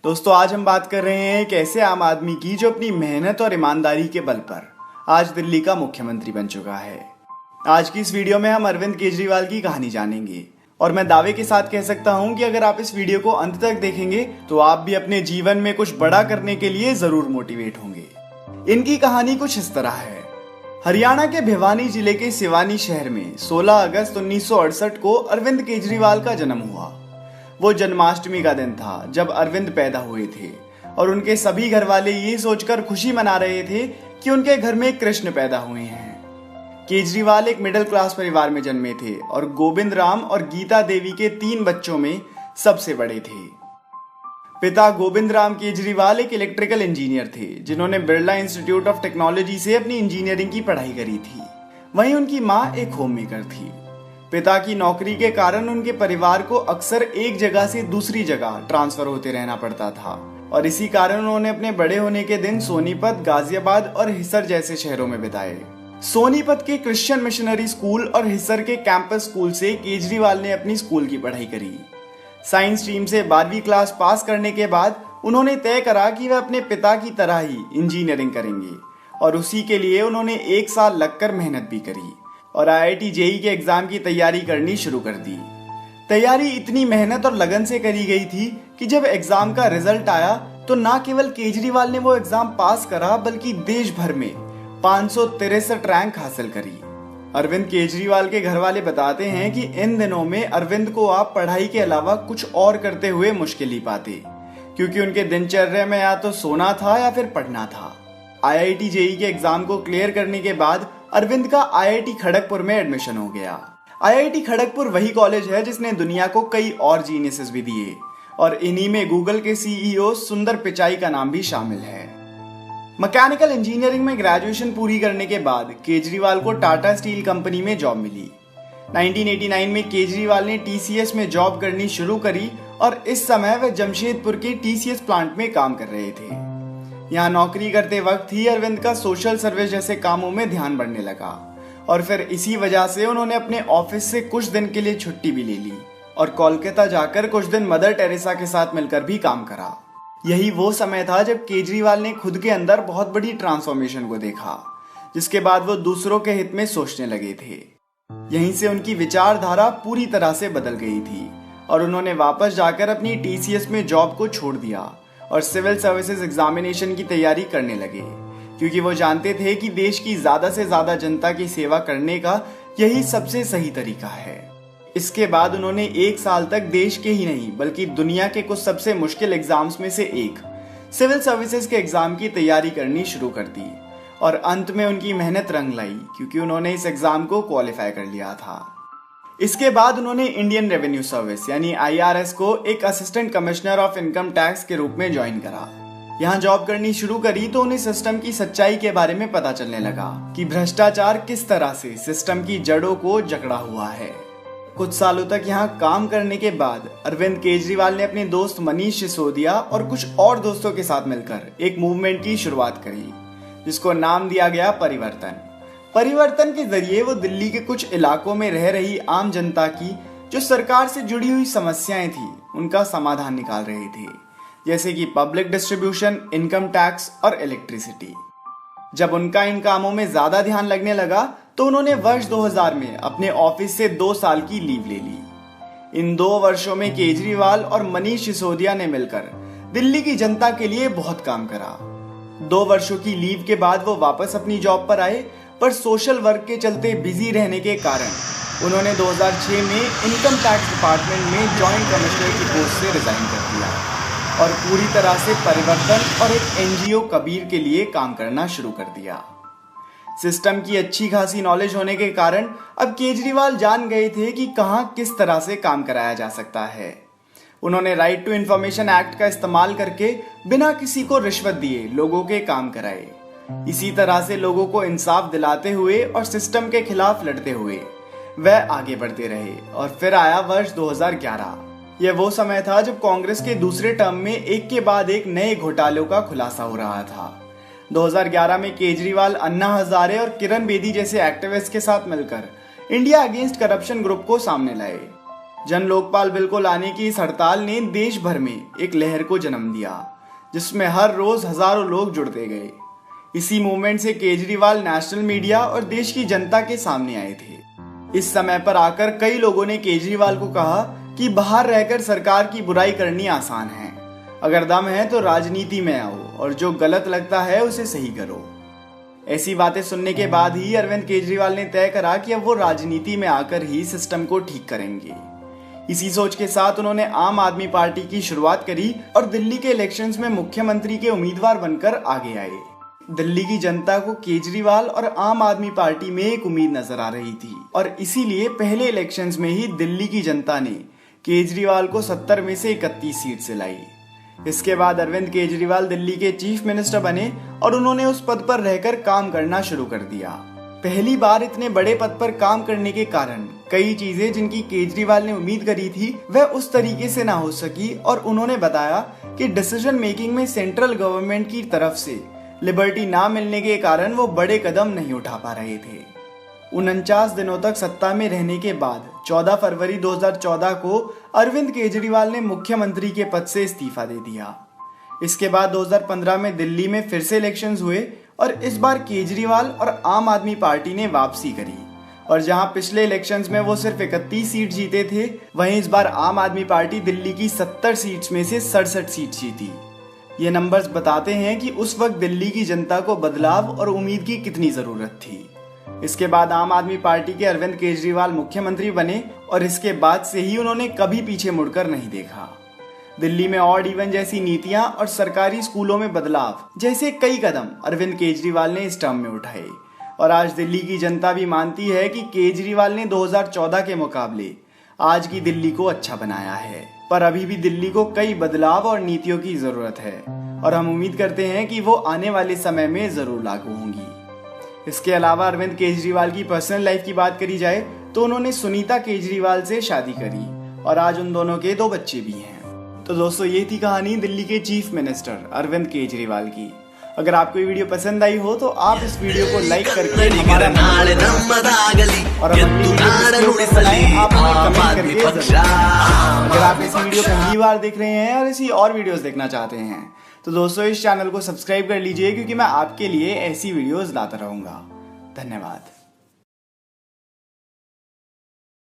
दोस्तों आज हम बात कर रहे हैं एक ऐसे आम आदमी की जो अपनी मेहनत और ईमानदारी के बल पर आज दिल्ली का मुख्यमंत्री बन चुका है। आज की इस वीडियो में हम अरविंद केजरीवाल की कहानी जानेंगे और मैं दावे के साथ कह सकता हूं कि अगर आप इस वीडियो को अंत तक देखेंगे तो आप भी अपने जीवन में कुछ बड़ा करने के लिए जरूर मोटिवेट होंगे। इनकी कहानी कुछ इस तरह है। हरियाणा के भिवानी जिले के सिवानी शहर में 16 अगस्त 1968 को अरविंद केजरीवाल का जन्म हुआ। वो जन्माष्टमी का दिन था जब अरविंद पैदा हुए थे और उनके सभी घर वाले ये सोचकर खुशी मना रहे थे कि उनके घर में कृष्ण पैदा हुए हैं। केजरीवाल एक मिडिल क्लास परिवार में जन्मे थे और गोविंद राम और गीता देवी के 3 बच्चों में सबसे बड़े थे। पिता गोविंद राम केजरीवाल एक इलेक्ट्रिकल इंजीनियर थे जिन्होंने बिरला इंस्टीट्यूट ऑफ टेक्नोलॉजी से अपनी इंजीनियरिंग की पढ़ाई करी थी। वहीं उनकी माँ एक होम मेकर थी। पिता की नौकरी के कारण उनके परिवार को अक्सर एक जगह से दूसरी जगह ट्रांसफर होते रहना पड़ता था और इसी कारण उन्होंने अपने बड़े होने के दिन सोनीपत, गाजियाबाद और हिसर जैसे शहरों में बिताए। सोनीपत के क्रिश्चियन मिशनरी स्कूल और हिसर के कैंपस स्कूल से केजरीवाल ने अपनी स्कूल की पढ़ाई करी। साइंस स्ट्रीम से 12वीं क्लास पास करने के बाद उन्होंने तय करा कि वह अपने पिता की तरह ही इंजीनियरिंग करेंगे और उसी के लिए उन्होंने 1 साल लगकर मेहनत भी करी और IIT JEE के एग्जाम की तैयारी करनी शुरू कर दी। तैयारी इतनी मेहनत और लगन से करी गई थी कि जब एग्जाम का रिजल्ट आया तो न केवल केजरीवाल ने वो एग्जाम पास करा बल्कि देश भर में 563 रैंक हासिल करी। अरविंद केजरीवाल के घर वाले बताते हैं कि इन दिनों में अरविंद को आप पढ़ाई के अलावा कुछ और करते हुए मुश्किल ही पाते, क्योंकि उनके दिनचर्या में या तो सोना था या फिर पढ़ना था। IIT JEE के एग्जाम को क्लियर करने के बाद अरविंद का IIT खड़गपुर में एडमिशन हो गया। IIT खड़गपुर वही कॉलेज है जिसने दुनिया को कई और जीनियसेस भी दिए और इन्हीं में गूगल के CEO सुंदर पिचाई का नाम भी शामिल है। मैकेनिकल इंजीनियरिंग में ग्रेजुएशन पूरी करने के बाद केजरीवाल को टाटा स्टील कंपनी में जॉब मिली। 1989 में केजरीवाल ने TCS में जॉब करनी शुरू करी और इस समय वह जमशेदपुर के TCS प्लांट में काम कर रहे थे। यहाँ नौकरी करते वक्त ही अरविंद का सोशल सर्विस जैसे कामों में ध्यान बढ़ने लगा और फिर इसी वजह से उन्होंने अपने ऑफिस से कुछ दिन के लिए छुट्टी भी ले ली और कोलकाता जाकर कुछ दिन मदर टेरेसा के साथ मिलकर भी काम करा। यही वो समय था जब केजरीवाल ने खुद के अंदर बहुत बड़ी ट्रांसफॉर्मेशन को देखा, जिसके बाद वो दूसरों के हित में सोचने लगे थे। यहीं से उनकी विचारधारा पूरी तरह से बदल गई थी और उन्होंने वापस जाकर अपनी TCS में जॉब को छोड़ दिया और सिविल सर्विसेज एग्जामिनेशन की तैयारी करने लगे, क्योंकि वो जानते थे कि देश की ज्यादा से ज्यादा जनता की सेवा करने का यही सबसे सही तरीका है। इसके बाद उन्होंने 1 साल तक देश के ही नहीं बल्कि दुनिया के कुछ सबसे मुश्किल एग्जाम्स में से एक सिविल सर्विसेज के एग्जाम की तैयारी करनी शुरू कर दी और अंत में उनकी मेहनत रंग लाई, क्योंकि उन्होंने इस एग्जाम को क्वालिफाई कर लिया था। इसके बाद उन्होंने इंडियन रेवेन्यू सर्विस यानी IRS को एक assistant commissioner of income tax के रूप में ज्वाइन करा। यहाँ जॉब करनी शुरू करी तो उन्हें सिस्टम की सच्चाई के बारे में पता चलने लगा कि भ्रष्टाचार किस तरह से सिस्टम की जड़ों को जकड़ा हुआ है। कुछ सालों तक यहाँ काम करने के बाद अरविंद केजरीवाल ने अपने दोस्त मनीष सिसोदिया और कुछ और दोस्तों के साथ मिलकर एक मूवमेंट की शुरुआत करी, जिसको नाम दिया गया परिवर्तन के जरिए वो दिल्ली के कुछ इलाकों में रह रही आम जनता की जो सरकार से जुड़ी हुई समस्याएं थी उनका समाधान निकाल रहे थे, जैसे कि पब्लिक डिस्ट्रीब्यूशन, इनकम टैक्स और इलेक्ट्रिसिटी। जब उनका इन कामों में ज्यादा ध्यान लगने लगा तो उन्होंने वर्ष 2000 में अपने ऑफिस से 2 साल की लीव ले ली। इन 2 वर्षों में केजरीवाल और मनीष सिसोदिया ने मिलकर दिल्ली की जनता के लिए बहुत काम करा। 2 वर्षों की लीव के बाद वो वापस अपनी जॉब पर आए, पर सोशल वर्क के चलते बिजी रहने के कारण उन्होंने 2006 में इनकम टैक्स डिपार्टमेंट में जॉइंट कमिश्नर की पोस्ट से रिजाइन कर दिया और पूरी तरह से परिवर्तन और एक NGO कबीर के लिए काम करना शुरू कर दिया। सिस्टम की अच्छी खासी नॉलेज होने के कारण अब केजरीवाल जान गए थे कि कहां किस तरह से काम कराया जा सकता है। उन्होंने राइट टू इंफॉर्मेशन एक्ट का इस्तेमाल करके बिना किसी को रिश्वत दिए लोगों के काम कराए। इसी तरह से लोगों को इंसाफ दिलाते हुए और सिस्टम के खिलाफ लड़ते हुए वह आगे बढ़ते रहे और फिर आया वर्ष 2011। यह वो समय था जब कांग्रेस के दूसरे टर्म में एक के बाद एक नए घोटालों का खुलासा हो रहा था। 2011 में केजरीवाल अन्ना हजारे और किरण बेदी जैसे एक्टिविस्ट के साथ मिलकर इंडिया अगेंस्ट करप्शन ग्रुप को सामने लाए, जन लोकपाल बिल को लाने की इस हड़ताल ने देश भर में एक लहर को जन्म दिया, जिसमें हर रोज हजारों लोग जुड़ते गए। इसी मूवमेंट से केजरीवाल नेशनल मीडिया और देश की जनता के सामने आए थे। इस समय पर आकर कई लोगों ने केजरीवाल को कहा कि बाहर रहकर सरकार की बुराई करनी आसान है, अगर दम है तो राजनीति में आओ और जो गलत लगता है उसे सही करो। ऐसी बातें सुनने के बाद ही अरविंद केजरीवाल ने तय करा कि अब वो राजनीति में आकर ही सिस्टम को ठीक करेंगे। इसी सोच के साथ उन्होंने आम आदमी पार्टी की शुरुआत करी और दिल्ली के इलेक्शंस में मुख्यमंत्री के उम्मीदवार बनकर आगे आए। दिल्ली की जनता को केजरीवाल और आम आदमी पार्टी में एक उम्मीद नजर आ रही थी और इसीलिए पहले इलेक्शंस में ही दिल्ली की जनता ने केजरीवाल को 70 में से 31 सीट से लाई। इसके बाद अरविंद केजरीवाल दिल्ली के चीफ मिनिस्टर बने और उन्होंने उस पद पर रहकर काम करना शुरू कर दिया। पहली बार इतने बड़े पद पर काम करने के कारण कई चीजें जिनकी केजरीवाल ने उम्मीद करी थी वह उस तरीके से ना हो सकी और उन्होंने बताया कि डिसीजन मेकिंग में सेंट्रल गवर्नमेंट की तरफ से लिबर्टी ना मिलने के कारण वो बड़े कदम नहीं उठा पा रहे थे। 49 दिनों तक सत्ता में रहने के बाद 14 फरवरी 2014 को अरविंद केजरीवाल ने मुख्यमंत्री के पद से इस्तीफा दे दिया। इसके बाद 2015 में दिल्ली में फिर से इलेक्शंस हुए और इस बार केजरीवाल और आम आदमी पार्टी ने वापसी करी और जहां पिछले इलेक्शंस में वो सिर्फ 31 सीट जीते थे, वहीं इस बार आम आदमी पार्टी दिल्ली की 70 सीट्स में से 67 सीट जीती। ये नंबर्स बताते हैं कि उस वक्त दिल्ली की जनता को बदलाव और उम्मीद की कितनी जरूरत थी। इसके बाद आम आदमी पार्टी के अरविंद केजरीवाल मुख्यमंत्री बने और इसके बाद से ही उन्होंने कभी पीछे मुड़कर नहीं देखा। दिल्ली में ऑड इवन जैसी नीतियां और सरकारी स्कूलों में बदलाव जैसे कई कदम अरविंद केजरीवाल ने इस टर्म में उठाए और आज दिल्ली की जनता भी मानती है कि केजरीवाल ने 2014 के मुकाबले आज की दिल्ली को अच्छा बनाया है। पर अभी भी दिल्ली को कई बदलाव और नीतियों की जरूरत है और हम उम्मीद करते हैं कि वो आने वाले समय में जरूर लागू होंगी। इसके अलावा अरविंद केजरीवाल की पर्सनल लाइफ की बात करी जाए तो उन्होंने सुनीता केजरीवाल से शादी करी और आज उन दोनों के 2 बच्चे भी हैं। तो दोस्तों, ये थी कहानी दिल्ली के चीफ मिनिस्टर अरविंद केजरीवाल की। अगर आपको ये वीडियो पसंद आई हो तो आप इस वीडियो को लाइक करके हमारा और अगर आप इस वीडियो पहली बार देख रहे हैं और इसी और वीडियोस देखना चाहते हैं तो दोस्तों इस चैनल को सब्सक्राइब कर लीजिए, क्योंकि मैं आपके लिए ऐसी वीडियोस लाता रहूंगा। धन्यवाद।